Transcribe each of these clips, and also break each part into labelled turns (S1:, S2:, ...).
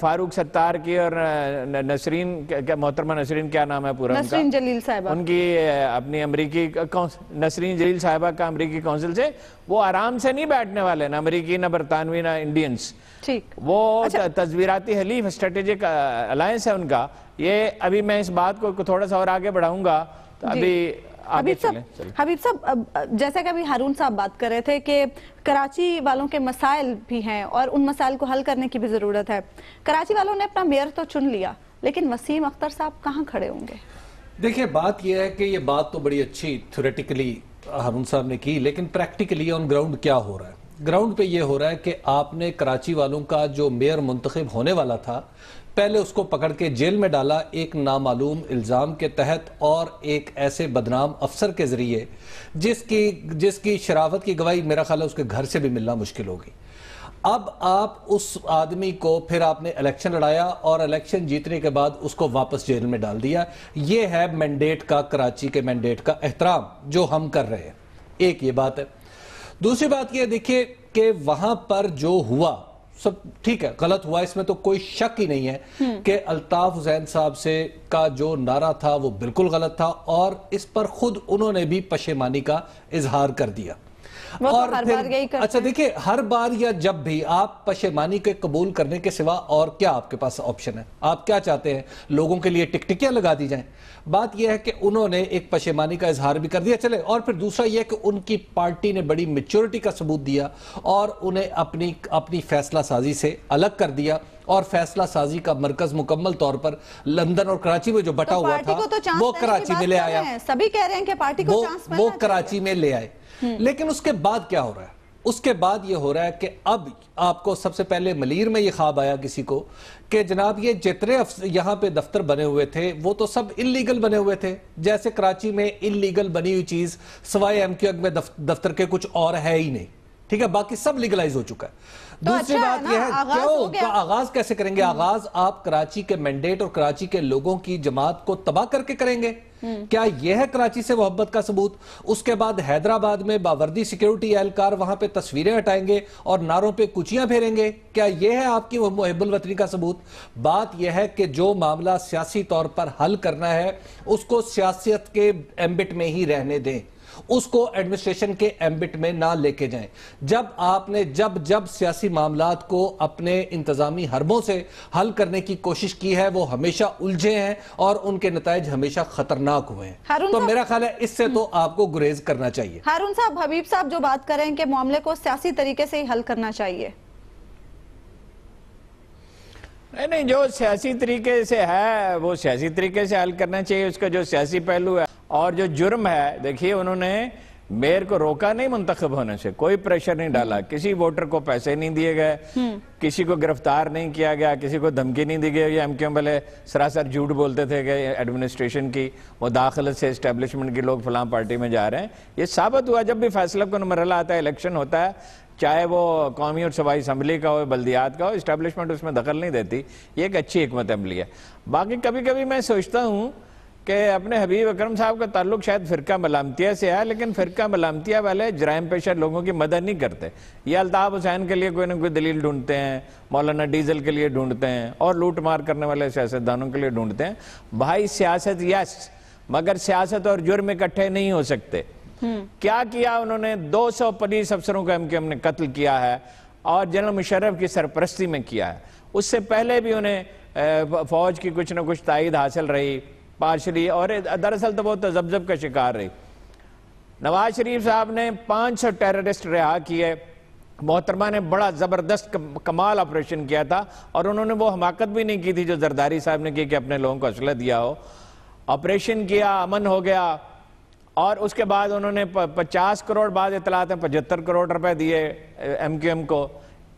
S1: فاروق ستار کی اور نسرین محترمہ نسرین کیا نام ہے پورا
S2: نسرین جلیل صاحبہ
S1: ان کی اپنی امریکی نسرین جلیل صاحبہ کا امریکی کونسل سے وہ آرام سے نہیں بیٹھنے والے، نہ امریکی نہ برطانوی نہ انڈینز، وہ تصویراتی حلیف اسٹریٹجک الائنس ہے ان کا. یہ ابھی میں اس بات کو تھوڑا سا اور آگے بڑھاؤں گا تو ابھی
S2: حبیب صاحب جیسا کہ ابھی ہارون صاحب بات کر رہے تھے کہ کراچی والوں کے مسائل بھی ہیں اور ان مسائل کو حل کرنے کی بھی ضرورت ہے. کراچی والوں نے اپنا میئر تو چن لیا لیکن وسیم اختر صاحب کہاں کھڑے ہوں گے؟
S3: دیکھیں بات یہ ہے کہ یہ بات تو بڑی اچھی تھیوریٹیکلی ہارون صاحب نے کی، لیکن پریکٹیکلی آن گراؤنڈ کیا ہو رہا ہے؟ گراؤنڈ پہ یہ ہو رہا ہے کہ آپ نے کراچی والوں کا جو میئر منتخب ہونے والا تھا پہلے اس کو پکڑ کے جیل میں ڈالا ایک نامعلوم الزام کے تحت اور ایک ایسے بدنام افسر کے ذریعے جس کی شرافت کی گواہی میرا خیال ہے اس کے گھر سے بھی ملنا مشکل ہوگی. اب آپ اس آدمی کو پھر آپ نے الیکشن لڑایا اور الیکشن جیتنے کے بعد اس کو واپس جیل میں ڈال دیا. یہ ہے مینڈیٹ کا، کراچی کے مینڈیٹ کا احترام جو ہم کر رہے ہیں. ایک یہ بات ہے. دوسری بات یہ دیکھیے کہ وہاں پر جو ہوا سب ٹھیک ہے، غلط ہوا، اس میں تو کوئی شک ہی نہیں ہے کہ الطاف حسین صاحب سے کا جو نعرہ تھا وہ بالکل غلط تھا اور اس پر خود انہوں نے بھی پشیمانی کا اظہار کر دیا. اور اچھا دیکھیں ہر بار یا جب بھی آپ پشیمانی کے قبول کرنے کے سوا اور کیا آپ کے پاس آپشن ہے؟ آپ کیا چاہتے ہیں؟ لوگوں کے لیے ٹکٹکیاں لگا دی جائیں؟ بات یہ ہے کہ انہوں نے ایک پشیمانی کا اظہار بھی کر دیا چلے، اور پھر دوسرا یہ کہ ان کی پارٹی نے بڑی میچورٹی کا ثبوت دیا اور انہیں اپنی فیصلہ سازی سے الگ کر دیا اور فیصلہ سازی کا مرکز مکمل طور پر لندن اور کراچی میں جو بٹا ہوا تھا وہ کراچی میں لے آیا.
S2: سبھی کہہ رہے ہیں کہ پارٹی کو چانس ملنا
S3: وہ کراچی میں لے آئے. لیکن اس کے بعد کیا ہو رہا ہے؟ اس کے بعد یہ ہو رہا ہے کہ اب آپ کو سب سے پہلے ملیر میں یہ خواب آیا کسی کو کہ جناب یہ جتنے یہاں پہ دفتر بنے ہوئے تھے وہ تو سب انلیگل بنے ہوئے تھے، جیسے کراچی میں انلیگل بنی ہوئی چیز سوائے ایم کیو ایم میں دفتر کے کچھ اور ہے ہی نہیں، ٹھیک ہے، باقی سب لیگلائز ہو چکا ہے. دوسری بات یہ ہے کیوں آغاز کیسے کریں گے؟ آغاز آپ کراچی کے مینڈیٹ اور کراچی کے لوگوں کی جماعت کو تباہ کر کے کریں گے؟ کیا یہ ہے کراچی سے محبت کا ثبوت؟ اس کے بعد حیدرآباد میں باوردی سیکیورٹی اہلکار وہاں پہ تصویریں ہٹائیں گے اور نعروں پہ کچیاں پھیریں گے؟ کیا یہ ہے آپ کی محب الوطنی کا ثبوت؟ بات یہ ہے کہ جو معاملہ سیاسی طور پر حل کرنا ہے اس کو سیاست کے ایمبٹ میں ہی رہنے دیں، اس کو ایڈمنسٹریشن کے ایمبٹ میں نہ لے کے جائیں. جب آپ نے جب سیاسی معاملات کو اپنے انتظامی حربوں سے حل کرنے کی کوشش کی ہے وہ ہمیشہ الجھے ہیں اور ان کے نتائج ہمیشہ خطرناک ہوئے ہیں. تو میرا خیال ہے اس سے تو آپ کو گریز کرنا چاہیے.
S2: ہارون صاحب، حبیب صاحب جو بات کریں کہ معاملے کو سیاسی طریقے سے ہی حل کرنا چاہیے.
S1: نہیں، جو سیاسی طریقے سے ہے وہ سیاسی طریقے سے حل کرنا چاہیے. اس کا جو سیاسی پہلو ہے اور جو جرم ہے، دیکھیے انہوں نے میئر کو روکا نہیں منتخب ہونے سے، کوئی پریشر نہیں ڈالا، کسی ووٹر کو پیسے نہیں دیے گئے، کسی کو گرفتار نہیں کیا گیا، کسی کو دھمکی نہیں دی گئی. یہ ایم کیو ایم والے سراسر جھوٹ بولتے تھے کہ ایڈمنسٹریشن کی مداخلت سے اسٹیبلشمنٹ کے لوگ فلاں پارٹی میں جا رہے ہیں. یہ ثابت ہوا جب بھی فیصلہ کن مرحلہ آتا ہے، الیکشن ہوتا ہے، چاہے وہ قومی اور صوبائی اسمبلی کا ہو، بلدیات کا ہو، اسٹیبلشمنٹ اس میں دخل نہیں دیتی. یہ ایک اچھی حکمت عملی ہے. باقی کبھی کبھی میں سوچتا ہوں کہ اپنے حبیب اکرم صاحب کا تعلق شاید فرقہ ملامتیہ سے ہے، لیکن فرقہ ملامتیہ والے جرائم پیشہ لوگوں کی مدد نہیں کرتے. یہ الطاف حسین کے لیے کوئی نہ کوئی دلیل ڈھونڈتے ہیں، مولانا ڈیزل کے لیے ڈھونڈتے ہیں اور لوٹ مار کرنے والے سیاستدانوں کے لیے ڈھونڈتے ہیں. بھائی سیاست یس، مگر سیاست اور جرم اکٹھے نہیں ہو سکتے. کیا کیا انہوں نے؟ 200 پولیس افسروں کو ایم کیو ایم نے قتل کیا ہے اور جنرل مشرف کی سرپرستی میں کیا ہے. اس سے پہلے بھی انہیں فوج کی کچھ نہ کچھ تائید حاصل رہی پارشلی، اور دراصل تو وہ تذبذب کا شکار رہی. نواز شریف صاحب نے 500 ٹیررسٹ رہا کیے. محترمہ نے بڑا زبردست کمال آپریشن کیا تھا اور انہوں نے وہ حماقت بھی نہیں کی تھی جو زرداری صاحب نے کی کہ اپنے لوگوں کو اسلحہ دیا ہو. آپریشن کیا، امن ہو گیا، اور اس کے بعد انہوں نے 50 کروڑ، بعد اطلاعات ہیں 75 کروڑ روپے دیے ایم کیو ایم کو.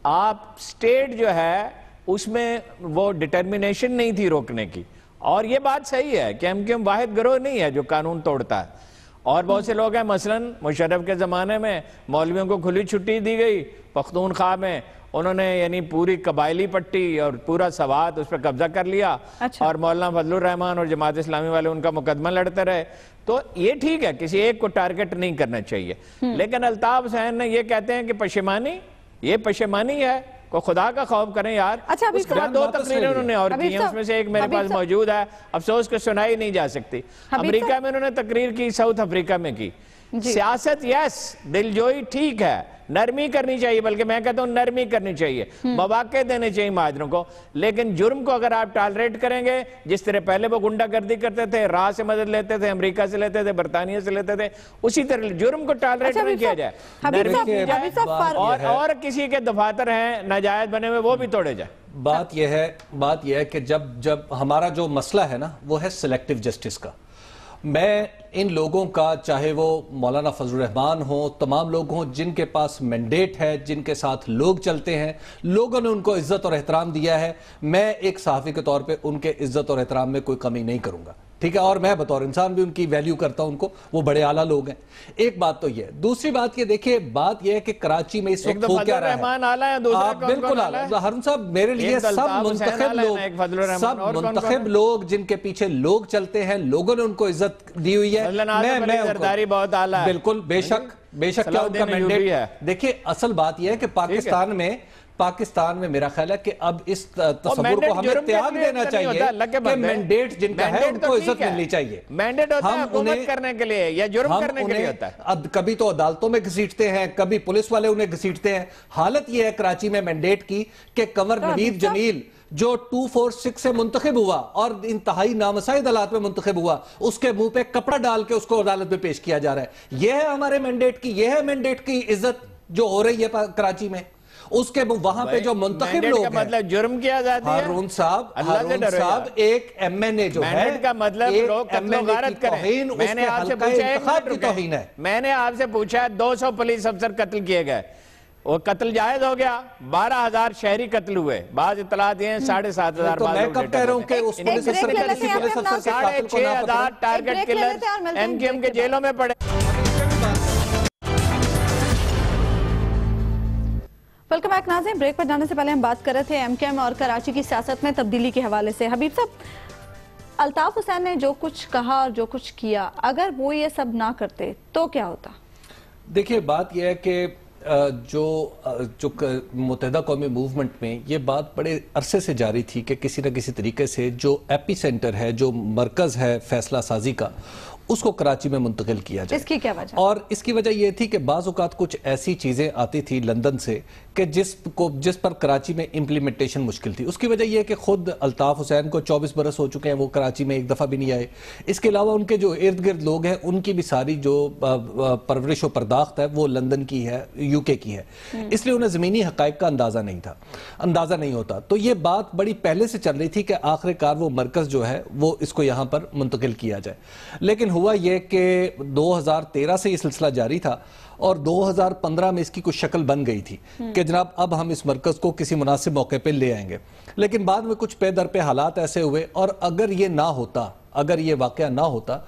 S1: آپ سٹیٹ جو ہے اس میں وہ ڈٹرمینیشن نہیں تھی روکنے کی. اور یہ بات صحیح ہے کہ ایم کیو ایم واحد گروہ نہیں ہے جو قانون توڑتا ہے، اور بہت سے لوگ ہیں، مثلاً مشرف کے زمانے میں مولویوں کو کھلی چھٹی دی گئی پختونخوا میں، انہوں نے یعنی پوری قبائلی پٹی اور پورا سوات اس پہ قبضہ کر لیا. اور مولانا فضل الرحمان اور جماعت اسلامی والے ان کا مقدمہ لڑتے رہے. تو یہ ٹھیک ہے، کسی ایک کو ٹارگٹ نہیں کرنا چاہیے. لیکن الطاف حسین نے یہ کہتے ہیں کہ پشیمانی، یہ پشیمانی ہے کوئی خدا کا خوف کریں یار.
S2: اچھا
S1: اس کے بعد 2 تقریریں انہوں نے اور کی ہیں, اس میں سے ایک میرے پاس موجود ہے, افسوس کہ سنائی نہیں جا سکتی. امریکہ میں انہوں نے تقریر کی, ساؤتھ افریقہ میں کی. سیاست یس, دلجوئی ٹھیک ہے, نرمی کرنی چاہیے, بلکہ میں کہتا ہوں نرمی کرنی چاہیے, مواقع دینے چاہیے مہاجروں کو, لیکن جرم کو اگر آپ ٹالریٹ کریں گے, جس طرح پہلے وہ گنڈا گردی کرتے تھے, راہ سے مدد لیتے تھے, امریکہ سے لیتے تھے, برطانیہ سے لیتے تھے, اسی طرح جرم کو ٹالریٹ نہیں کیا جائے, نرمی کی جائے, اور کسی کے دفاتر ہیں ناجائز بنے ہوئے وہ بھی توڑے جائے.
S3: بات یہ ہے کہ جب ہمارا جو مسئلہ ہے نا وہ ہے سلیکٹیو جسٹس کا. میں ان لوگوں کا, چاہے وہ مولانا فضل الرحمان ہوں, تمام لوگ ہوں جن کے پاس مینڈیٹ ہے, جن کے ساتھ لوگ چلتے ہیں, لوگوں نے ان کو عزت اور احترام دیا ہے, میں ایک صحافی کے طور پہ ان کے عزت اور احترام میں کوئی کمی نہیں کروں گا, ٹھیک ہے, اور میں بطور انسان بھی ان کی ویلیو کرتا ہوں ان کو, وہ بڑے اعلیٰ لوگ ہیں. ایک بات تو یہ. دوسری بات یہ دیکھیں, بات یہ ہے کہ کراچی میں اس وقت ہو کیا رہا ہے. آپ بالکل ہارون صاحب, میرے لیے سب منتخب لوگ جن کے پیچھے لوگ چلتے ہیں, لوگوں نے ان کو عزت دی ہوئی ہے. بالکل, بے شک کیا ان کا مینڈیٹ ہے. دیکھیں اصل بات یہ ہے کہ پاکستان میں میرا خیال ہے کہ اب اس تصور کو ہمیں تیاگ دینا چاہیے کہ مینڈیٹ جن کا ہے ان کو عزت ملنی چاہیے.
S1: مینڈیٹ ہوتا ہے حکومت کرنے کے لیے یا جرم کرنے کے لیے ہوتا ہے.
S3: کبھی تو عدالتوں میں گھسیٹتے ہیں, کبھی پولیس والے انہیں گھسیٹتے ہیں. حالت یہ ہے کراچی میں مینڈیٹ کی کہ کنور نوید جمیل جو 246 سے منتخب ہوا اور انتہائی نامساعد حالات میں منتخب ہوا, اس کے منہ پہ کپڑا ڈال کے اس کو عدالت میں پیش کیا جا رہا ہے. یہ ہے ہمارے مینڈیٹ کی, یہ ہے مینڈیٹ کی عزت جو ہو رہی ہے کراچی میں. اس کے وہاں پہ جو منتخب لوگ ہیں,
S1: مطلب جرم کیا جاتا ہے.
S3: ہارون صاحب ایک ایم این اے جو ہے,
S1: مینڈیٹ کا مطلب لوگ قتل و غارت کریں. میں نے آپ سے پوچھا میں نے آپ سے پوچھا 200 پولیس افسر قتل کیے گئے, وہ قتل جائز ہو گیا, 12,000 شہری قتل ہوئے, بعض اطلاعات یہ ہیں 7,500.
S3: تو میں کب کہہ رہا ہوں کہ اس پولیس افسر کے کسی پولیس افسر کے قاتل کو نہ پکڑیں.
S1: 6,500 target killer M Q M کے جیلوں میں پڑے.
S2: ویلکم بیک ناظرین. بریک پر جانے سے پہلے ہم بات کر رہے تھے ایم کیو ایم اور کراچی کی سیاست میں تبدیلی کے حوالے سے. حبیب صاحب, الطاف حسین نے جو کچھ کہا اور جو کچھ کیا, اگر وہ یہ سب نہ کرتے تو کیا ہوتا؟
S3: دیکھیے بات یہ ہے کہ جو متحدہ قومی موومنٹ میں یہ بات بڑے عرصے سے جاری تھی کہ کسی نہ کسی طریقے سے جو ایپی سینٹر ہے, جو مرکز ہے فیصلہ سازی کا, اس کو کراچی میں منتقل کیا جائے.
S2: اس کی کیا وجہ؟
S3: اور اس کی وجہ یہ تھی کہ بعض اوقات کچھ ایسی چیزیں آتی تھی لندن سے کہ جس پر کراچی میں امپلیمنٹیشن مشکل تھی. اس کی وجہ یہ ہے کہ خود الطاف حسین کو 24 برس ہو چکے ہیں, وہ کراچی میں ایک دفعہ بھی نہیں آئے. اس کے علاوہ ان کے جو ارد گرد لوگ ہیں ان کی بھی ساری جو پرورش و پرداخت ہے وہ لندن کی ہے, یو کے کی ہے, اس لیے انہیں زمینی حقائق کا اندازہ نہیں ہوتا. تو یہ بات بڑی پہلے سے چل رہی تھی کہ آخر کار وہ مرکز جو ہے وہ اس کو یہاں پر منتقل کیا جائے. لیکن ہوا یہ کہ 2013 سے یہ سلسلہ جاری تھا اور 2015 میں اس کی کچھ شکل بن گئی تھی کہ جناب اب ہم اس مرکز کو کسی مناسب موقع پہ لے آئیں گے. لیکن بعد میں کچھ پے در پہ حالات ایسے ہوئے, اور اگر یہ نہ ہوتا, اگر یہ واقعہ نہ ہوتا,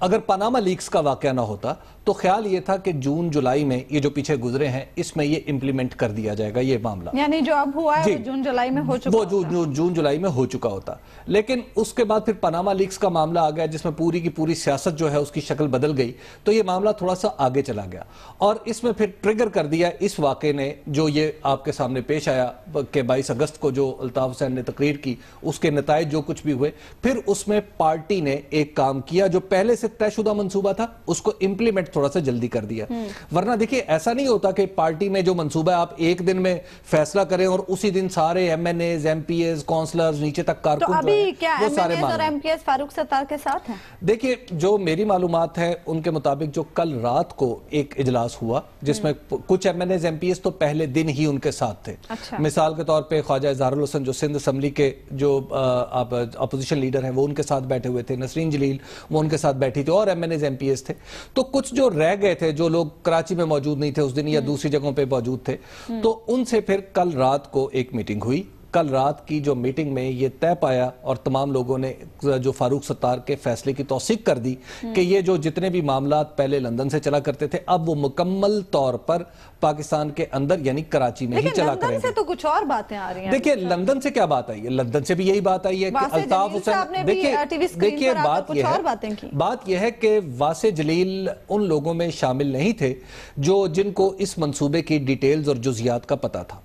S3: اگر پاناما لیکس کا واقعہ نہ ہوتا, تو خیال یہ تھا کہ جون جولائی میں یہ جو پیچھے گزرے ہیں اس میں یہ امپلیمنٹ کر دیا جائے گا یہ معاملہ.
S2: یعنی جو اب ہوا ہے وہ جون جولائی میں ہو چکا ہوتا.
S3: وہ جون جولائی میں ہو چکا ہوتا. لیکن اس کے بعد پھر پاناما لیکس کا معاملہ آ گیا جس میں پوری کی پوری سیاست جو ہے اس کی شکل بدل گئی, تو یہ معاملہ تھوڑا سا آگے چلا گیا اور اس میں پھر ٹریگر کر دیا اس واقعے نے جو یہ آپ کے سامنے پیش آیا کہ 22 اگست کو جو الطاف حسین نے تقریر کی, اس کے نتائج جو کچھ بھی ہوئے, پھر اس میں پارٹی نے ایک کام کیا جو پہلے سے طے شدہ منصوبہ تھا اس کو امپلیمنٹ تھوڑا سا جلدی کر دیا. ورنہ دیکھیے ایسا نہیں ہوتا کہ پارٹی میں جو منصوبہ ہے آپ ایک دن میں فیصلہ کریں اور اسی دن سارے M N As, M P As, councillors, نیچے تک کارکن
S2: جو ہیں وہ سارے مان. اور M P as Farooq Sattar کے ساتھ ہیں.
S3: دیکھیے جو میری معلومات ہے ان کے مطابق جو کل رات کو ایک اجلاس ہوا جس میں کچھ M N As, M P As تو پہلے دن ہی ان کے ساتھ تھے. مثال کے طور پہ خواجہ اظہار الحسن جو سندھ اسمبلی کے جو اپوزیشن لیڈر ہیں وہ ان کے ساتھ بیٹھے ہوئے تھے, نسرین جلیل وہ ان کے ساتھ بیٹھی تھی, اور M N As, M P As تھے. تو کچھ جو رہ گئے تھے, جو لوگ کراچی میں موجود نہیں تھے اس دن یا دوسری جگہوں پہ موجود تھے, تو ان سے پھر کل رات کو ایک میٹنگ ہوئی. کل رات کی جو میٹنگ میں یہ طے پایا اور تمام لوگوں نے جو فاروق ستار کے فیصلے کی توثیق کر دی کہ یہ جو جتنے بھی معاملات پہلے لندن سے چلا کرتے تھے اب وہ مکمل طور پر پاکستان کے اندر یعنی کراچی میں ہی چلا کریں گے.
S2: لندن سے تو کچھ اور باتیں آ رہی ہیں.
S3: دیکھیں لندن سے کیا بات آئی ہے, لندن سے بھی یہی بات آئی ہے کہ الطاف حسین, دیکھیں بات یہ ہے کہ واسع جلیل ان لوگوں میں شامل نہیں تھے جو جن کو اس منصوبے کی ڈیٹیلز اور جزیات کا پتہ تھا.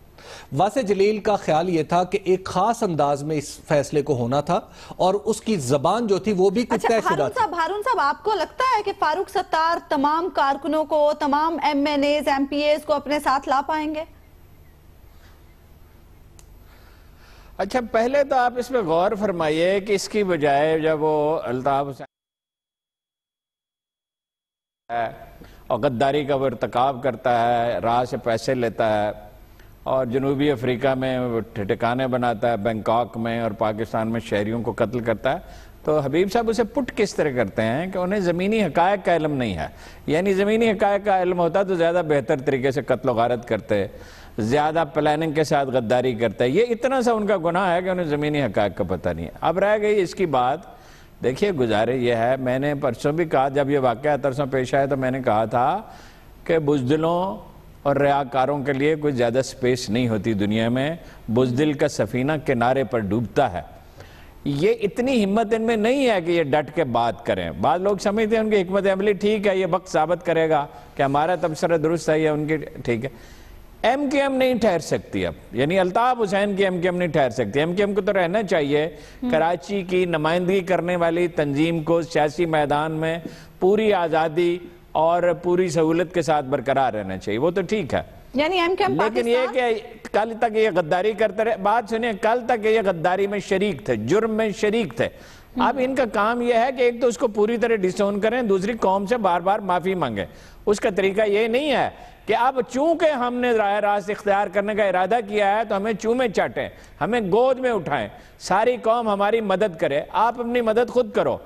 S3: واسع جلیل کا خیال یہ تھا کہ ایک خاص انداز میں اس فیصلے کو ہونا تھا اور اس کی زبان جو تھی وہ بھی کچھ طے شدہ تھی۔
S2: ہارون صاحب، آپ کو لگتا ہے کہ فاروق ستار تمام کارکنوں کو، تمام M N As, M P As کو اپنے ساتھ لا پائیں گے؟
S1: اچھا، پہلے تو آپ اس پہ غور فرمائیے کہ اس کی بجائے جب وہ الطاف حسین اور غداری کا وہ ارتکاب کرتا ہے، راہ سے پیسے لیتا ہے اور جنوبی افریقہ میں ٹھکانے بناتا ہے، بینکاک میں، اور پاکستان میں شہریوں کو قتل کرتا ہے، تو حبیب صاحب اسے پٹ کس طرح کرتے ہیں کہ انہیں زمینی حقائق کا علم نہیں ہے۔ یعنی زمینی حقائق کا علم ہوتا تو زیادہ بہتر طریقے سے قتل و غارت کرتے، زیادہ پلاننگ کے ساتھ غداری کرتے۔ یہ اتنا سا ان کا گناہ ہے کہ انہیں زمینی حقائق کا پتہ نہیں ہے۔ اب رہ گئی اس کی بات، دیکھیے گزارے یہ ہے، میں نے پرسوں بھی کہا، جب یہ واقعہ ترسوں پیش آیا تو میں نے کہا تھا کہ بزدلوں اور ریاکاروں کے لیے کوئی زیادہ سپیس نہیں ہوتی دنیا میں، بزدل کا سفینہ کنارے پر ڈوبتا ہے۔ یہ اتنی ہمت ان میں نہیں ہے کہ یہ ڈٹ کے بات کریں۔ بعض لوگ سمجھتے ہیں ان کی حکمت عملی ٹھیک ہے، یہ وقت ثابت کرے گا کہ ہمارا تبصرہ درست ہے، یہ ان کی ٹھیک ہے۔ ایم کیو ایم نہیں ٹھہر سکتی اب، یعنی الطاف حسین کی ایم کیو ایم نہیں ٹھہر سکتی۔ ایم کیو ایم کو تو رہنا چاہیے، کراچی کی نمائندگی کرنے والی تنظیم کو سیاسی میدان میں پوری آزادی اور پوری سہولت کے ساتھ برقرار رہنا چاہیے، وہ تو ٹھیک ہے۔
S2: یعنی ایم کیو ایم
S1: لیکن یہ کہ کل تک یہ غداری کرتے رہے، بات سنیں، کل تک یہ غداری میں شریک تھے، جرم میں شریک تھے۔ اب ان کا کام یہ ہے کہ ایک تو اس کو پوری طرح ڈسون کریں، دوسری قوم سے بار بار معافی مانگیں۔ اس کا طریقہ یہ نہیں ہے کہ اب چونکہ ہم نے راہ راست اختیار کرنے کا ارادہ کیا ہے تو ہمیں چومے چاٹیں، ہمیں گود میں اٹھائیں، ساری قوم ہماری مدد کرے۔ آپ اپنی مدد خود کرو۔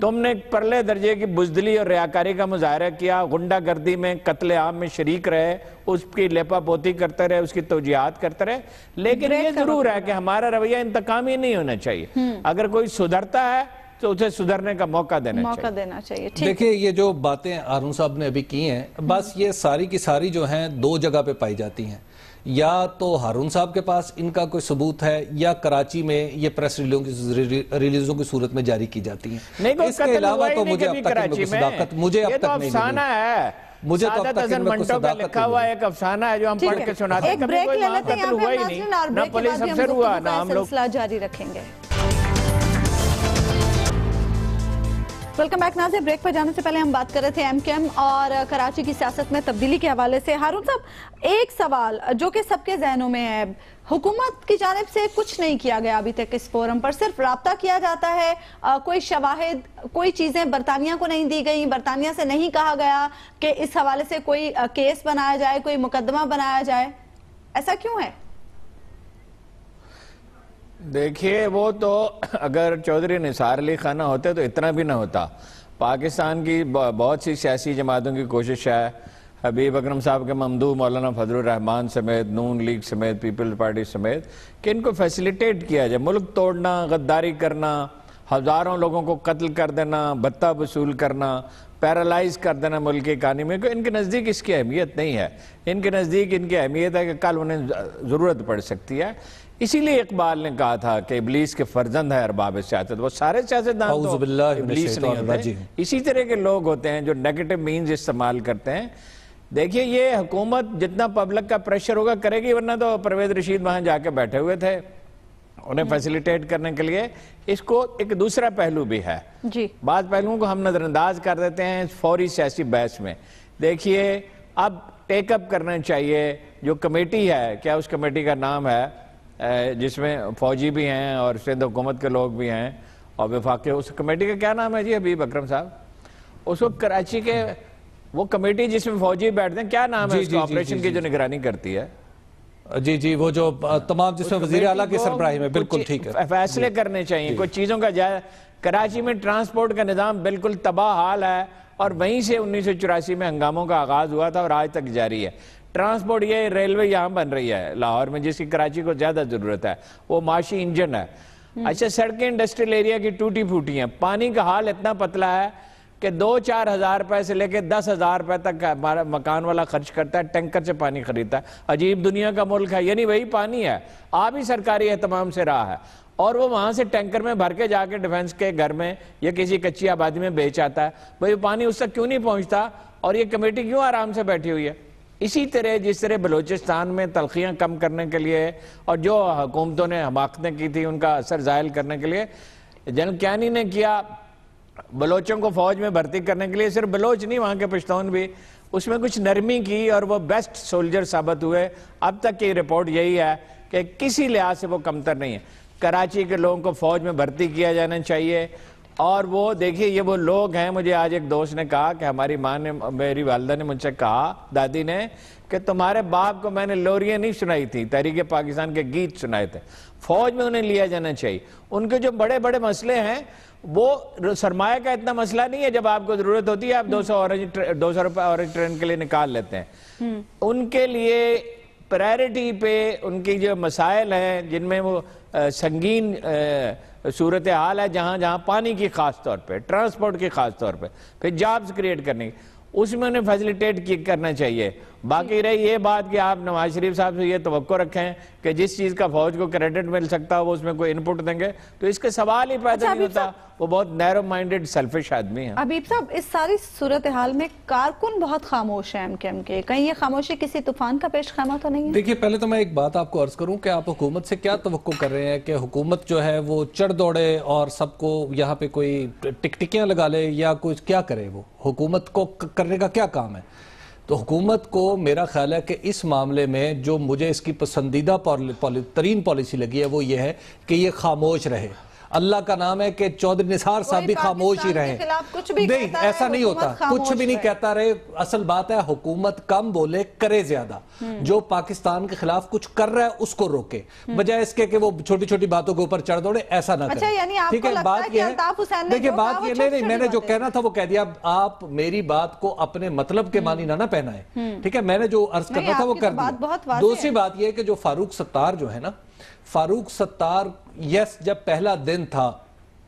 S1: تم نے پرلے درجے کی بزدلی اور ریاکاری کا مظاہرہ کیا، غنڈہ گردی میں، قتل عام میں شریک رہے، اس کی لیپا پوتی کرتے رہے، اس کی توجیہات کرتے رہے، لیکن یہ ضرور ہے کہ ہمارا رویہ انتقامی نہیں ہونا چاہیے۔ اگر کوئی سدھرتا ہے تو اسے سدھرنے کا موقع دینا چاہیے۔
S3: دیکھیں، یہ جو باتیں ہارون صاحب نے ابھی کی ہیں، بس یہ ساری کی ساری جو ہیں دو جگہ پہ پائی جاتی ہیں۔ یا تو ہارون صاحب کے پاس ان کا کوئی ثبوت ہے، یا کراچی میں یہ پریس ریلیزوں کی صورت میں جاری کی جاتی ہیں۔ اس کے علاوہ تو مجھے اب تک ان میں صداقت مجھے اب تک نہیں ملی۔ مجھے تو اب تک ان میں کوئی صداقت
S1: لکھا ہوا ایک افسانہ ہے جو ہم پڑھ کے سناتے ہیں، کبھی کوئی وہاں قتل ہوا ہی نہیں، نہ پولیس افسر ہوا، نہ ہم لوگ۔
S2: جاری رکھیں گے۔ ویلکم بیک ناظرین، بریک پر جانے سے پہلے ہم بات کر رہے تھے ایم کیو ایم اور کراچی کی سیاست میں تبدیلی کے حوالے سے۔ ہارون صاحب، ایک سوال جو کہ سب کے ذہنوں میں ہے، حکومت کی جانب سے کچھ نہیں کیا گیا ابھی تک اس فورم پر، صرف رابطہ کیا جاتا ہے، کوئی شواہد، کوئی چیزیں برطانیہ کو نہیں دی گئی، برطانیہ سے نہیں کہا گیا کہ اس حوالے سے کوئی کیس بنایا جائے، کوئی مقدمہ بنایا جائے، ایسا کیوں ہے؟
S1: دیکھیے، وہ تو اگر چودھری نثار علی خان نہ ہوتے تو اتنا بھی نہ ہوتا۔ پاکستان کی بہت سی سیاسی جماعتوں کی کوشش ہے، حبیب اکرم صاحب کے ممدوح، مولانا فضل الرحمان سمیت، نون لیگ سمیت، پیپلز پارٹی سمیت، کہ ان کو فیسیلیٹیٹ کیا جائے۔ ملک توڑنا، غداری کرنا، ہزاروں لوگوں کو قتل کر دینا، بھتہ وصول کرنا، پیرالائز کر دینا ملک کی اکانومی کو، ان کے نزدیک اس کی اہمیت نہیں ہے۔ ان کے نزدیک ان کی اہمیت ہے کہ کل انہیں ضرورت پڑ سکتی ہے۔ اسی لیے اقبال نے کہا تھا کہ ابلیس کے فرزند ہے ارباب سیاست۔ وہ سارے سیاستدان تو ابلیس نہیں ہوتے، اسی طرح کے لوگ ہوتے ہیں جو نیگیٹو مینز استعمال کرتے ہیں۔ دیکھیے، یہ حکومت جتنا پبلک کا پریشر ہوگا کرے گی، ورنہ تو پرویز رشید وہاں جا کے بیٹھے ہوئے تھے انہیں فیسیلیٹیٹ کرنے کے لیے۔ اس کو ایک دوسرا پہلو بھی ہے، بعض پہلوؤں کو ہم نظر انداز کر دیتے ہیں فوری سیاسی بحث میں۔ دیکھیے، اب ٹیک اپ کرنا چاہیے جو کمیٹی ہے، کیا اس کمیٹی کا نام ہے، جس میں فوجی بھی ہیں اور سندھ حکومت کے لوگ بھی ہیں اور وفاقی، اس کمیٹی کا کیا نام ہے جی؟ حبیب اکرم صاحب، اس کو کراچی کے وہ کمیٹی جس میں فوجی بیٹھتے ہیں، کیا نام ہے اس کو، آپریشن کی جو نگرانی کرتی ہے؟
S3: جی، وہ جو تمام جس میں وزیر اعلیٰ کی سربراہی میں، بالکل ٹھیک ہے،
S1: فیصلے کرنے چاہیے کچھ چیزوں کا جائے۔ کراچی میں ٹرانسپورٹ کا نظام بالکل تباہ حال ہے، اور وہیں سے 1984 میں ہنگاموں کا آغاز ہوا تھا اور آج تک جاری ہے۔ ٹرانسپورٹ، یہ ریلوے یہاں بن رہی ہے لاہور میں، جس کی کراچی کو زیادہ ضرورت ہے، وہ معاشی انجن ہے۔ اچھا، سڑکیں انڈسٹریل ایریا کی ٹوٹی پھوٹی ہیں، پانی کا حال اتنا پتلا ہے کہ 2-4 ہزار روپے سے لے کے 10,000 روپے تک ہمارا مکان والا خرچ کرتا ہے، ٹینکر سے پانی خریدتا ہے۔ عجیب دنیا کا ملک ہے، یعنی وہی پانی ہے، آب ہی سرکاری اہتمام سے رہا ہے، اور وہ وہاں سے ٹینکر میں بھر کے جا کے ڈیفنس کے گھر میں یا کسی کچی آبادی میں بیچ آتا ہے۔ بھئی پانی اس تک کیوں نہیں پہنچتا، اور یہ کمیٹی کیوں آرام سے بیٹھی ہوئی ہے؟ اسی طرح جس طرح بلوچستان میں تلخیاں کم کرنے کے لیے اور جو حکومتوں نے حماقتیں کی تھی ان کا اثر زائل کرنے کے لیے جنرل کیانی نے کیا، بلوچوں کو فوج میں بھرتی کرنے کے لیے، صرف بلوچ نہیں وہاں کے پشتون بھی اس میں کچھ نرمی کی اور وہ بیسٹ سولجر ثابت ہوئے۔ اب تک کی رپورٹ یہی ہے کہ کسی لحاظ سے وہ کمتر نہیں ہے۔ کراچی کے لوگوں کو فوج میں بھرتی کیا جانا چاہیے، اور وہ دیکھیے یہ وہ لوگ ہیں، مجھے آج ایک دوست نے کہا کہ ہماری ماں نے، میری والدہ نے مجھ سے کہا، دادی نے، کہ تمہارے باپ کو میں نے لوریاں نہیں سنائی تھی، تحریک پاکستان کے گیت سنائے تھے، فوج میں انہیں لیا جانا چاہیے۔ ان کے جو بڑے بڑے مسئلے ہیں وہ سرمایہ کا اتنا مسئلہ نہیں ہے، جب آپ کو ضرورت ہوتی ہے آپ 200 روپے اورنج ٹرین کے لیے نکال لیتے ہیں۔ ان کے لیے پرائرٹی پہ ان کی جو مسائل ہیں جن میں وہ سنگین صورتحال ہے، جہاں جہاں پانی کی خاص طور پہ، ٹرانسپورٹ کی خاص طور پہ، پھر جابز کریٹ کرنے کی، اس میں انہیں فیسیلیٹیٹ کرنا چاہیے۔ باقی رہی یہ بات کہ آپ نواز شریف صاحب سے یہ توقع رکھیں کہ جس چیز کا فوج کو کریڈٹ مل سکتا وہ اس میں کوئی انپٹ دیں گے، تو اس کے سوال ہی پیدا نہیں ہوتا۔ وہ بہت نیرو مائنڈڈ سیلفش آدمی ہیں۔
S2: حبیب صاحب، اس ساری صورتحال میں کارکن بہت خاموش ہیں ایم کے، کہیں یہ خاموشی کسی طوفان کا پیش خیمہ تو نہیں ہے؟
S3: دیکھیے پہلے تو میں ایک بات آپ کو عرض کروں کہ آپ حکومت سے کیا توقع کر رہے ہیں کہ حکومت جو ہے وہ چڑھ دوڑے اور سب کو یہاں پہ کوئی ٹکٹکیاں لگا لے یا کچھ کیا کرے؟ وہ حکومت کو کرنے کا کیا کام ہے؟ تو حکومت کو میرا خیال ہے کہ اس معاملے میں جو مجھے اس کی پسندیدہ ترین پالیسی لگی ہے وہ یہ ہے کہ یہ خاموش رہے۔ اللہ کا نام ہے کہ چودھری نثار صاحب بھی خاموش ہی رہیں۔ نہیں، ایسا نہیں ہوتا، کچھ بھی نہیں کہتا رہے۔ اصل بات ہے حکومت کم بولے، کرے زیادہ۔ جو پاکستان کے خلاف کچھ کر رہا ہے اس کو روکے، بجائے اس کے کہ وہ چھوٹی چھوٹی باتوں کے اوپر چڑھ دوڑے، ایسا نہ کرے۔ ٹھیک ہے، بات یہ ہے، دیکھیں بات یہ نہیں، میں نے جو کہنا تھا وہ کہہ دیا۔ آپ میری بات کو اپنے مطلب کے معنی نہ پہنائیں، ٹھیک ہے؟ میں نے جو عرض کرنا تھا وہ کر دیا۔ دوسری بات یہ ہے کہ جو فاروق ستار جو ہے نا، فاروق ستار جب پہلا دن تھا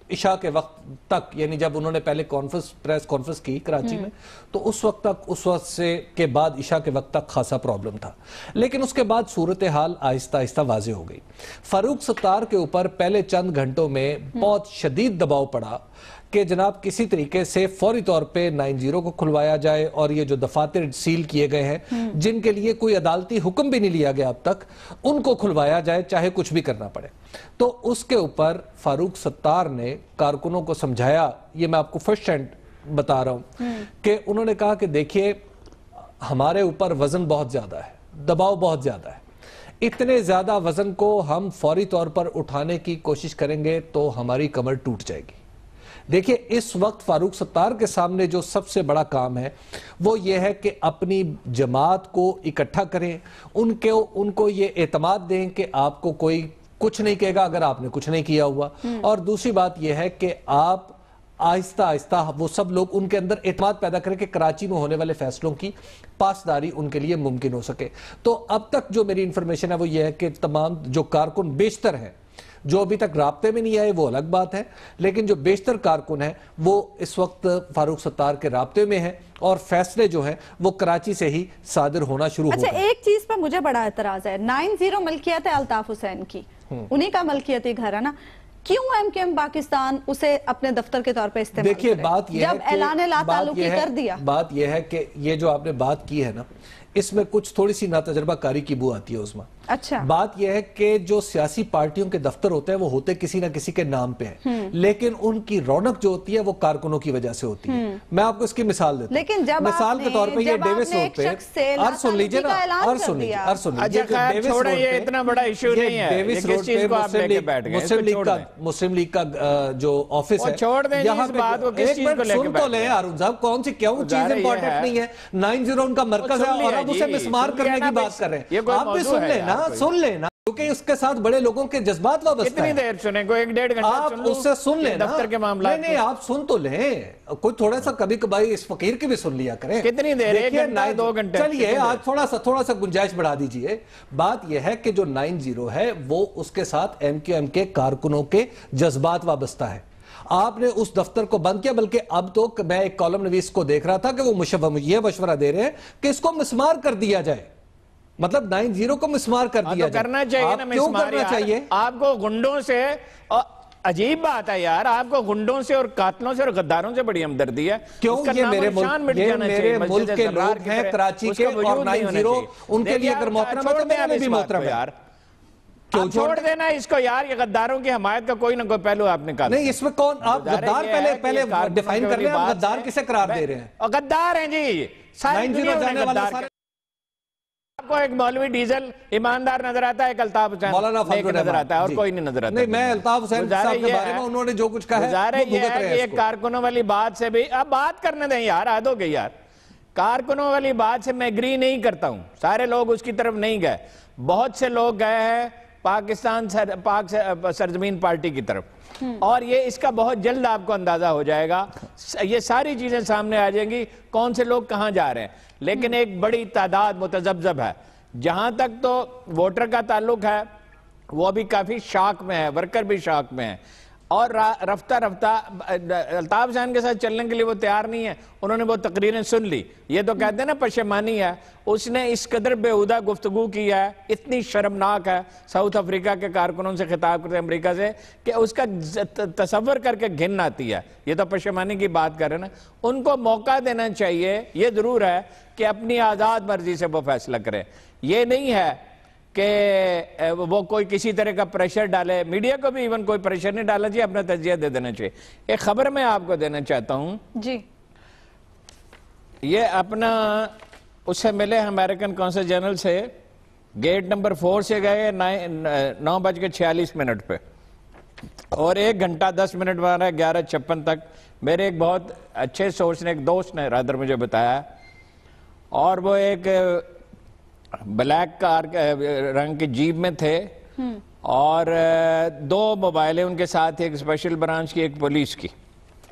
S3: عشاء کے وقت تک، یعنی جب انہوں نے پہلے پریس کانفرنس کی کراچی میں، تو اس وقت سے کے بعد عشاء کے وقت تک خاصا پرابلم تھا، لیکن اس کے بعد صورتحال آہستہ آہستہ واضح ہو گئی۔ فاروق ستار کے اوپر پہلے چند گھنٹوں میں بہت شدید دباؤ پڑا کہ جناب کسی طریقے سے فوری طور پہ 90 کو کھلوایا جائے، اور یہ جو دفاتر سیل کیے گئے ہیں جن کے لیے کوئی عدالتی حکم بھی نہیں لیا گیا اب تک، ان کو کھلوایا جائے چاہے کچھ بھی کرنا پڑے۔ تو اس کے اوپر فاروق ستار نے کارکنوں کو سمجھایا، یہ میں آپ کو فرسٹ ہینڈ بتا رہا ہوں، کہ انہوں نے کہا کہ دیکھیے ہمارے اوپر وزن بہت زیادہ ہے، دباؤ بہت زیادہ ہے، اتنے زیادہ وزن کو ہم فوری طور پر اٹھانے کی کوشش کریں گے تو ہماری کمر ٹوٹ جائے گی۔ دیکھیے اس وقت فاروق ستار کے سامنے جو سب سے بڑا کام ہے وہ یہ ہے کہ اپنی جماعت کو اکٹھا کریں، ان کو یہ اعتماد دیں کہ آپ کو کوئی کچھ نہیں کہے گا اگر آپ نے کچھ نہیں کیا ہوا، اور دوسری بات یہ ہے کہ آپ آہستہ آہستہ وہ سب لوگ ان کے اندر اعتماد پیدا کریں کہ کراچی میں ہونے والے فیصلوں کی پاسداری ان کے لیے ممکن ہو سکے۔ تو اب تک جو میری انفارمیشن ہے وہ یہ ہے کہ تمام جو کارکن بیشتر ہیں، جو ابھی تک رابطے میں نہیں آئے وہ الگ بات ہے، لیکن جو بیشتر کارکن ہیں وہ اس وقت فاروق ستار کے رابطے میں ہیں، اور فیصلے جو ہیں وہ کراچی سے ہی صادر ہونا شروع ہو گئے۔
S2: اچھا، ایک چیز پر مجھے بڑا اعتراض ہے، 90 ملکیت ہے الطاف حسین کی، انہی کا ملکیتی گھر ہے نا، کیوں ایم کے ایم پاکستان اسے اپنے دفتر کے طور پہ استعمال کرے؟
S3: دیکھیے بات یہ ہے
S2: جب اعلان لا تعلقی کر دیا،
S3: بات یہ ہے کہ یہ جو آپ نے بات کی ہے نا، اس میں کچھ تھوڑی سی ناتجربہ کاری کی بو آتی ہے عظما۔
S2: اچھا،
S3: بات یہ ہے کہ جو سیاسی پارٹیوں کے دفتر ہوتے ہیں وہ ہوتے کسی نہ کسی کے نام پہ ہیں، لیکن ان کی رونق جو ہوتی ہے وہ کارکنوں کی وجہ سے ہوتی ہے۔ میں آپ کو اس کی مثال دیتا ہوں،
S2: لیکن جب
S3: مثال کے طور پہ یہ ڈیوس روڈ پہ،
S2: اور سن لیجئے نا،
S3: اور سن لیجئے،
S1: یہ اتنا بڑا ایشو نہیں ہے،
S3: ڈیوس روڈ پہ مسلم لیگ کا جو آفس ہے،
S1: چھوڑ دیں
S3: یہاں پہ ایک منٹ سن تو لیں ہارون صاحب، کون سی کیوں چیز امپورٹنٹ نہیں ہے؟ 90 ان کا مرکز ہے اور اب اسے مسمار کرنے کی بات کر رہے ہیں۔ آپ بھی سن لیں نا، سن لیں نا، کیونکہ اس کے ساتھ بڑے لوگوں کے جذبات وابستہ ہیں۔
S1: کتنی دیر سنیں؟ کوئی 1.5 گھنٹہ
S3: آپ اس سے سن لیں نا،
S1: دفتر کے معاملات۔
S3: نہیں آپ سن تو لیں، کوئی تھوڑا سا کبھی کبھی اس فقیر کی بھی سن لیا کریں۔
S1: کتنی دیر؟ 1 گھنٹہ 2 گھنٹے؟
S3: چلیے آج تھوڑا سا گنجائش بڑھا دیجئے۔ بات یہ ہے کہ جو 90 ہے وہ اس کے ساتھ ایم کیو ایم کے کارکنوں کے جذبات وابستہ ہے۔ آپ نے اس دفتر کو بند کیا، بلکہ اب تو میں ایک کالم نویس کو دیکھ رہا تھا کہ وہ یہ مشورہ دے رہے ہیں کہ اس کو مسمار کر دیا جائے، مطلب 90 کو مسمار کر دیا جائے۔
S1: کرنا چاہیے نا،
S3: کیوں کرنا چاہیے؟
S1: آپ کو گنڈوں سے عجیب بات ہے یار, آپ کو گنڈوں سے اور قاتلوں سے اور غداروں سے بڑی ہمدردی ہے.
S3: کیوں؟ یہ میرے ملک کے لوگ ہیں, کراچی کے, اور 9-0 ان کے لیے اگر محترم ہے تو میرے میں بھی محترم ہے.
S1: چھوڑ دینا اس کو یار, یہ غداروں کی حمایت کا کوئی نہ کوئی پہلو آپ نکالیں.
S3: نہیں, اس میں کون آپ غدار پہلے ڈیفائن کر لیں, آپ غدار کسے قرار دے رہے ہیں؟
S1: غدار ہیں جی, ساری دنیا میں غدار. آپ کو ایک مولوی ڈیزل ایماندار نظر آتا ہے, ایک الطاف حسین نظر آتا ہے, اور کوئی نہیں نظر آتا.
S3: نہیں, میں الطاف حسین صاحب کے بارے میں انہوں نے جو کچھ کہا ہے
S1: گزارے یہ ہے کہ یہ کارکنوں والی بات سے بھی, اب بات کرنے دیں یار, حد ہو گئی یار. کارکنوں والی بات سے میں ایگری نہیں کرتا ہوں, سارے لوگ اس کی طرف نہیں گئے, بہت سے لوگ گئے ہیں پاکستان پاک سرزمین پارٹی کی طرف, اور یہ اس کا بہت جلد آپ کو اندازہ ہو جائے گا, یہ ساری چیزیں سامنے آ جائیں گی کون سے لوگ کہاں جا رہے ہیں. لیکن ایک بڑی تعداد متذبذب ہے. جہاں تک تو ووٹر کا تعلق ہے وہ بھی کافی شاک میں ہے, ورکر بھی شاک میں ہے, اور رفتہ رفتہ الطاف حسین کے ساتھ چلنے کے لیے وہ تیار نہیں ہے. انہوں نے وہ تقریریں سن لی, یہ تو کہتے ہیں نا پشیمانی ہے, اس نے اس قدر بےہودہ گفتگو کی ہے, اتنی شرمناک ہے, ساؤتھ افریقہ کے کارکنوں سے خطاب کرتے ہیں امریکہ سے, کہ اس کا تصور کر کے گھن آتی ہے. یہ تو پشیمانی کی بات کر رہے ہیں نا, ان کو موقع دینا چاہیے. یہ ضرور ہے کہ اپنی آزاد مرضی سے وہ فیصلہ کریں, یہ نہیں ہے کہ وہ کوئی کسی طرح کا پریشر ڈالے. میڈیا کو بھی ایون کوئی پریشر نہیں ڈالنا چاہیے, اپنا تجزیہ دے دینا چاہیے. ایک خبر میں آپ کو دینا چاہتا ہوں
S2: جی,
S1: یہ اپنا اس سے ملے امریکن کونسل جنرل سے, گیٹ نمبر 4 سے گئے 9:46 پہ, اور 1 گھنٹہ 10 منٹ مارا 11:56 تک. میرے ایک بہت اچھے سورس نے, ایک دوست نے رادر مجھے بتایا, اور وہ ایک بلیک کار رنگ کی جیپ میں تھے, اور 2 موبائلیں ان کے ساتھ, ایک اسپیشل برانچ کی, ایک پولیس کی.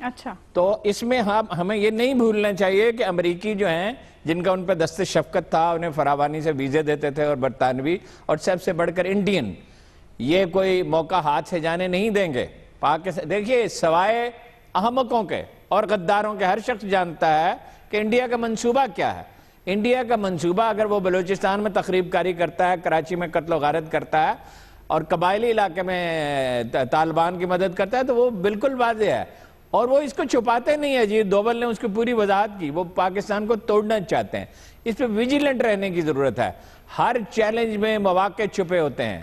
S2: اچھا,
S1: تو اس میں ہمیں یہ نہیں بھولنا چاہیے کہ امریکی جو ہیں, جن کا ان پہ دست شفقت تھا, انہیں فراوانی سے ویزے دیتے تھے, اور برطانوی, اور سب سے بڑھ کر انڈین, یہ کوئی موقع ہاتھ سے جانے نہیں دیں گے. پاکستان دیکھیے, سوائے احمقوں کے اور غداروں کے ہر شخص جانتا ہے کہ انڈیا کا منصوبہ کیا ہے. انڈیا کا منصوبہ اگر وہ بلوچستان میں تخریب کاری کرتا ہے, کراچی میں قتل و غارت کرتا ہے, اور قبائلی علاقے میں طالبان کی مدد کرتا ہے, تو وہ بالکل واضح ہے, اور وہ اس کو چھپاتے نہیں ہیں. اجیت دوول نے اس کی پوری وضاحت کی, وہ پاکستان کو توڑنا چاہتے ہیں. اس پہ ویجیلنٹ رہنے کی ضرورت ہے. ہر چیلنج میں مواقع چھپے ہوتے ہیں.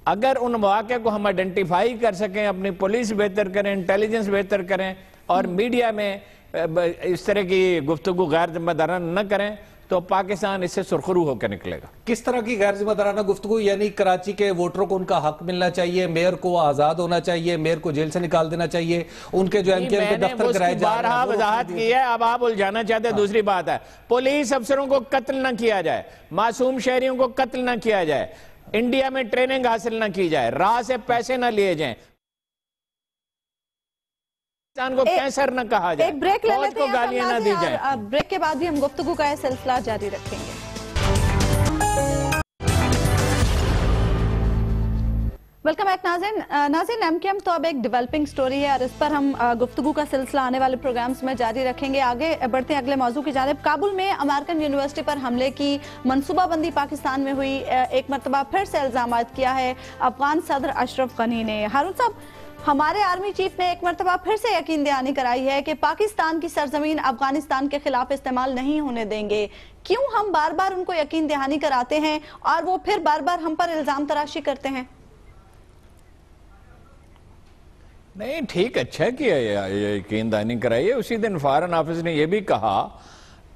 S1: اگر ان مواقع کو ہم آئیڈینٹیفائی کر سکیں, اپنی پولیس بہتر کریں, انٹیلیجنس بہتر کریں, اور میڈیا میں اس طرح کی گفتگو غیر ذمہ دارانہ نہ کریں, تو پاکستان اس سے سرخرو ہو کے نکلے گا.
S3: کس طرح کی غیر ذمہ دارانہ گفتگو؟ یعنی کراچی کے ووٹروں کو ان کا حق ملنا چاہیے, میئر کو آزاد ہونا چاہیے, میئر کو جیل سے نکال دینا چاہیے, ان کے جو ایم کے دفتر کرائے جا رہے ہیں.
S1: بارہا وضاحت کی ہے, اب آپ الجھانا چاہتے ہیں. دوسری بات ہے, پولیس افسروں کو قتل نہ کیا جائے, معصوم شہریوں کو قتل نہ کیا جائے, انڈیا میں ٹریننگ حاصل نہ کی جائے, راہ سے پیسے نہ لیے جائیں, کو کینسر نہ کہا جائے,
S2: ایک بریک لے لیتے ہیں,
S1: گالیاں نہ دی جائیں.
S2: بریک کے بعد بھی ہم گفتگو کا سلسلہ جاری رکھیں گے. ویلکم بیک ناظرین, ایم کیو ایم تو اب ایک ڈیولپنگ سٹوری ہے, اور اس پر ہم گفتگو کا سلسلہ آنے والے پروگرامز میں جاری رکھیں گے. آگے بڑھتے ہیں اگلے موضوع کی جانب. کابل میں امریکن یونیورسٹی پر حملے کی منصوبہ بندی پاکستان میں ہوئی, ایک مرتبہ پھر سے الزامات کیا ہے افغان صدر اشرف غنی نے. ہارون صاحب, ہمارے آرمی چیف نے ایک مرتبہ پھر سے یقین دہانی کرائی ہے کہ پاکستان کی سرزمین افغانستان کے خلاف استعمال نہیں ہونے دیں گے. کیوں ہم بار بار ان کو یقین دہانی کراتے ہیں اور وہ پھر بار بار ہم پر الزام تراشی کرتے ہیں؟
S1: نہیں ٹھیک, اچھا کیا یقین دہانی کرائی ہے. اسی دن فارن آفس نے یہ بھی کہا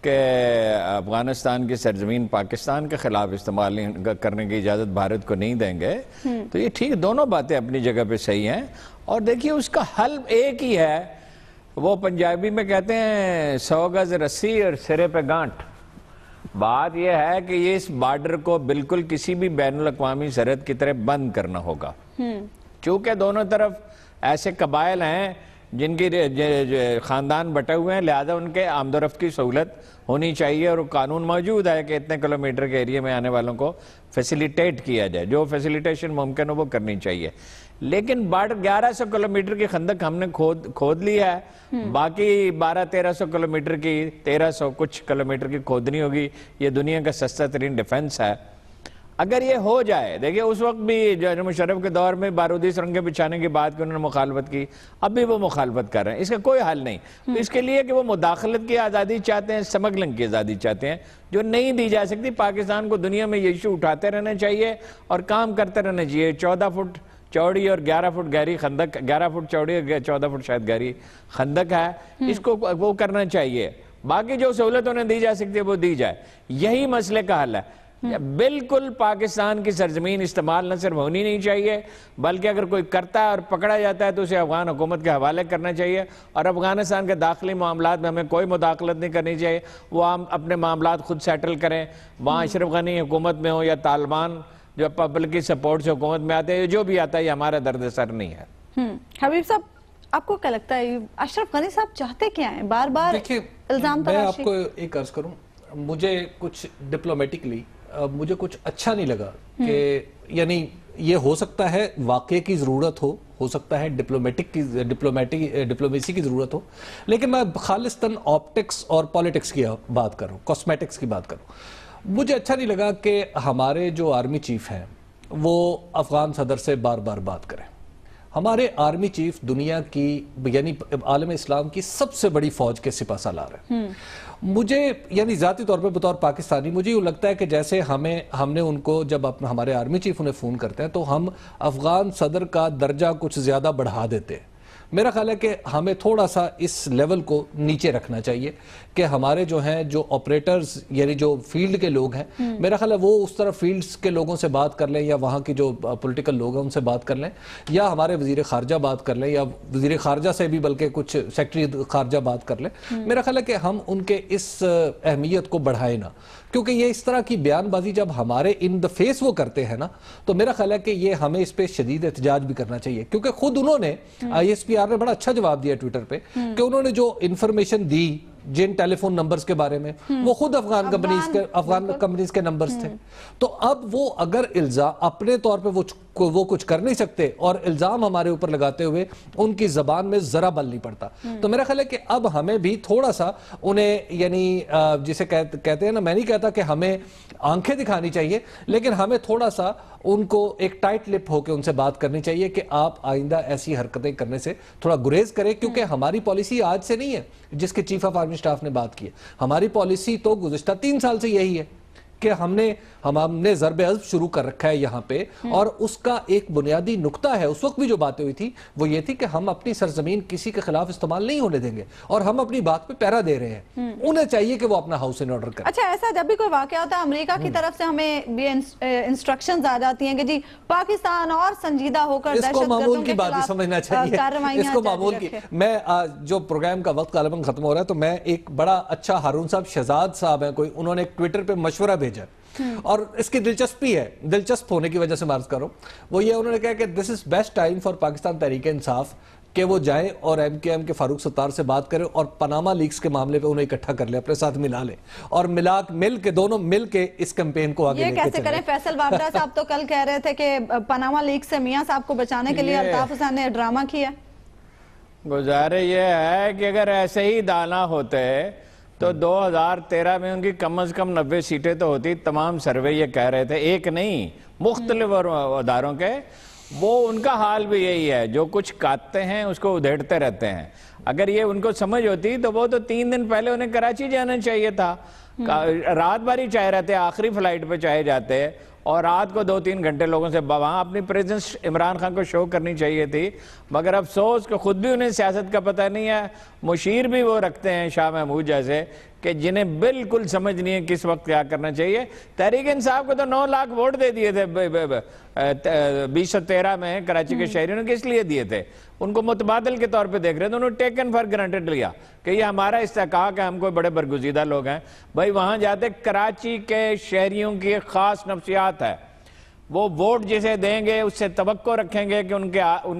S1: کہ افغانستان کی سرزمین پاکستان کے خلاف استعمال کرنے کی اجازت بھارت کو نہیں دیں گے. تو یہ ٹھیک, دونوں باتیں اپنی جگہ پہ صحیح ہیں. اور دیکھیے اس کا حل ایک ہی ہے, وہ پنجابی میں کہتے ہیں 100 گز رسی اور سرے پہ گانٹ. بات یہ ہے کہ یہ اس بارڈر کو بالکل کسی بھی بین الاقوامی سرحد کی طرح بند کرنا ہوگا. چونکہ دونوں طرف ایسے قبائل ہیں جن کی خاندان بٹے ہوئے ہیں, لہذا ان کے آمد و رفت کی سہولت ہونی چاہیے, اور قانون موجود ہے کہ اتنے کلومیٹر کے ایریے میں آنے والوں کو فیسیلیٹیٹ کیا جائے, جو فیسیلیٹیشن ممکن ہو وہ کرنی چاہیے. لیکن بارڈر 1100 کلومیٹر کی خندق ہم نے کھود لی ہے, باقی 1200-1300 کلومیٹر کی 1300 کچھ کلومیٹر کی کھودنی ہوگی. یہ دنیا کا سستا ترین ڈیفنس ہے, اگر یہ ہو جائے، دیکھیں اس وقت بھی جو مشرف کے دور میں بارودی سرنگیں بچھانے کی بات کی انہوں نے مخالفت کی، اب بھی وہ مخالفت کر رہے ہیں، اس کا کوئی حل نہیں۔ تو اس کے لیے کہ وہ مداخلت کی آزادی چاہتے ہیں، سمگلنگ کی آزادی چاہتے ہیں، جو نہیں دی جا سکتی۔ پاکستان کو دنیا میں یہ ایشو اٹھاتے رہنا چاہیے اور کام کرتے رہنا چاہیے۔ 14 فٹ چوڑی اور 11 فٹ گہری خندق، 11 فٹ چوڑی اور 14 فٹ شاید گہری خندق ہے، اس کو وہ کرنا چاہیے۔ باقی جو سہولت انہیں دی جا سکتی ہے وہ دی جائے، یہی مسئلے کا حل ہے۔ بالکل پاکستان کی سرزمین استعمال نہ صرف ہونی نہیں چاہیے، بلکہ اگر کوئی کرتا ہے اور پکڑا جاتا ہے تو اسے افغان حکومت کے حوالے کرنا چاہیے، اور افغانستان کے داخلی معاملات میں ہمیں کوئی مداخلت نہیں کرنی چاہیے۔ وہ ہم اپنے معاملات خود سیٹل کریں، وہاں اشرف غنی حکومت میں ہو یا طالبان جو پبلک کی سپورٹ سے حکومت میں آتے ہیں، جو بھی آتا ہے یہ ہمارا درد سر نہیں ہے۔
S2: حبیب صاحب آپ کو کیا لگتا ہے اشرف غنی صاحب چاہتے کیا ہیں؟ بار بار الزام
S3: میں
S2: تراشی۔
S3: آپ کو ایک عرض کروں، مجھے کچھ ڈپلومیٹکلی مجھے کچھ اچھا نہیں لگا کہ یعنی یہ ہو سکتا ہے واقعے کی ضرورت ہو سکتا ہے ڈپلومیسی کی ضرورت ہو، لیکن میں خالصتاً آپٹکس اور پالیٹکس کی بات کر رہا ہوں، کاسمیٹکس کی بات کر رہا ہوں۔ مجھے اچھا نہیں لگا کہ ہمارے جو آرمی چیف ہیں وہ افغان صدر سے بار بار بات کریں۔ ہمارے آرمی چیف دنیا کی یعنی عالم اسلام کی سب سے بڑی فوج کے سپہ سالار ہیں۔ مجھے یعنی ذاتی طور پہ بطور پاکستانی مجھے یوں لگتا ہے کہ جیسے ہم نے ان کو جب ہمارے آرمی چیف انہیں فون کرتے ہیں تو ہم افغان صدر کا درجہ کچھ زیادہ بڑھا دیتے ہیں۔ میرا خیال ہے کہ ہمیں تھوڑا سا اس لیول کو نیچے رکھنا چاہیے کہ ہمارے جو ہیں جو آپریٹرز یعنی جو فیلڈ کے لوگ ہیں، میرا خیال ہے وہ اس طرح فیلڈز کے لوگوں سے بات کر لیں، یا وہاں کی جو پولیٹیکل لوگ ہیں ان سے بات کر لیں، یا ہمارے وزیر خارجہ بات کر لیں، یا وزیر خارجہ سے بھی بلکہ کچھ سیکرٹری خارجہ بات کر لیں۔ میرا خیال ہے کہ ہم ان کے اس اہمیت کو بڑھائیں نہ، کیونکہ یہ اس طرح کی بیان بازی جب ہمارے ان دا فیس وہ کرتے ہیں نا، تو میرا خیال ہے کہ یہ ہمیں اس پہ شدید احتجاج بھی کرنا چاہیے، کیونکہ خود انہوں نے ISPR نے بڑا اچھا جواب دیا ٹویٹر پہ کہ انہوں نے جو انفارمیشن دی جن ٹیلی فون نمبرز کے بارے میں وہ خود افغان کمپنیز کے نمبرز تھے۔ تو اب وہ اگر الزام اپنے طور پہ وہ کچھ کر نہیں سکتے اور الزام ہمارے اوپر لگاتے ہوئے ان کی زبان میں ذرا بل نہیں پڑتا، تو میرا خیال ہے کہ اب ہمیں بھی تھوڑا سا انہیں یعنی جسے کہتے ہیں نا، میں نہیں کہتا کہ ہمیں آنکھیں دکھانی چاہیے، لیکن ہمیں تھوڑا سا ان کو ایک ٹائٹ لپ ہو کے ان سے بات کرنی چاہیے کہ آپ آئندہ ایسی حرکتیں کرنے سے تھوڑا گریز کریں، کیونکہ ہماری پالیسی آج سے نہیں ہے جس کے چیف آف آرمی سٹاف نے بات کی ہے۔ ہماری پالیسی تو گزشتہ 3 سال سے یہی ہے کہ ہم نے ضرب عضب شروع کر رکھا ہے یہاں پہ، اور اس کا ایک بنیادی نقطہ ہے، اس وقت بھی جو باتیں ہوئی تھی وہ یہ تھی کہ ہم اپنی سرزمین کسی کے خلاف استعمال نہیں ہونے دیں گے، اور ہم اپنی بات پہ پیرا دے رہے ہیں۔ انہیں چاہیے کہ وہ اپنا ہاؤس ان آرڈر کریں۔
S2: اچھا، ایسا جب بھی کوئی واقعہ ہوتا ہے امریکہ کی طرف سے ہمیں بھی انسٹرکشنز آ جاتی ہیں کہ جی پاکستان اور سنجیدہ ہو کر
S3: اس کو معمول کی بات ہی سمجھنا چاہیے، اس کو معمول کی۔ میں جو پروگرام کا وقت غالباً ختم ہو رہا ہے تو میں ایک بڑا اچھا ہارون صاحب شہزاد صاحب ہیں کوئی، انہوں نے ایک ٹویٹر پہ مشورہ بھیجا اور اس کی دلچسپی ہے، دلچسپ ہونے کی وجہ سے عرض کروں، وہ یہ انہوں نے کہا کہ this is best time for Pakistan Tehreek Insaf کہ وہ جائیں اور MKM کے فاروق ستار سے بات کریں اور پاناما لیکس کے معاملے پہ انہیں اکٹھا کر لیں، اپنے ساتھ ملا لیں، اور دونوں مل کے اس کیمپین کو آگے لے کے چلیں۔
S2: یہ کیسے کریں؟ فیصل وابڈہ صاحب تو کل کہہ رہے تھے کہ پاناما لیکس سے میاں صاحب کو بچانے کے لیے الطاف حسین نے ڈرامہ کیا۔
S1: گزارے یہ ہے کہ اگر ایسے ہی دانا ہوتے تو 2013 میں ان کی کم از کم 90 سیٹیں تو ہوتی۔ تمام سروے یہ کہہ رہے تھے، ایک نہیں مختلف اداروں کے، وہ ان کا حال بھی یہی ہے، جو کچھ کاٹتے ہیں اس کو ادھیڑتے رہتے ہیں۔ اگر یہ ان کو سمجھ ہوتی تو وہ تو 3 دن پہلے انہیں کراچی جانا چاہیے تھا، رات بھر ہی چاہے رہتے، آخری فلائٹ پہ چاہے جاتے، اور رات کو 2-3 گھنٹے لوگوں سے وہاں اپنی پریزنس عمران خان کو شو کرنی چاہیے تھی، مگر افسوس کہ خود بھی انہیں سیاست کا پتہ نہیں ہے، مشیر بھی وہ رکھتے ہیں شاہ محمود جیسے کہ جنہیں بالکل سمجھ نہیں ہے کس وقت کیا کرنا چاہیے۔ تحریک انصاف کو تو 9 لاکھ ووٹ دے دیے تھے 2013 میں کراچی کے شہریوں نے، کس لیے دیے تھے؟ ان کو متبادل کے طور پہ دیکھ رہے تھے، انہوں نے ٹیکن فار گرانٹڈ لیا کہ یہ ہمارا استحقاق ہے، ہم کوئی بڑے برگزیدہ لوگ ہیں۔ بھائی وہاں جاتے کراچی کے شہریوں کی ایک خاص نفسیات ہے، وہ ووٹ جسے دیں گے اس سے توقع رکھیں گے کہ ان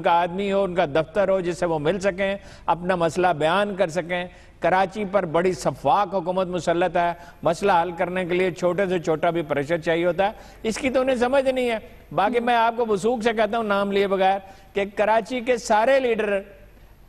S1: کا آدمی ہو، ان کا دفتر ہو جس سے وہ مل سکیں، اپنا مسئلہ بیان کر سکیں۔ کراچی پر بڑی شفاق حکومت مسلط ہے، مسئلہ حل کرنے کے لیے چھوٹے سے چھوٹا بھی پریشر چاہیے ہوتا ہے، اس کی تو انہیں سمجھ نہیں ہے۔ باقی میں آپ کو وثوق سے کہتا ہوں نام لیے بغیر کہ کراچی کے سارے لیڈر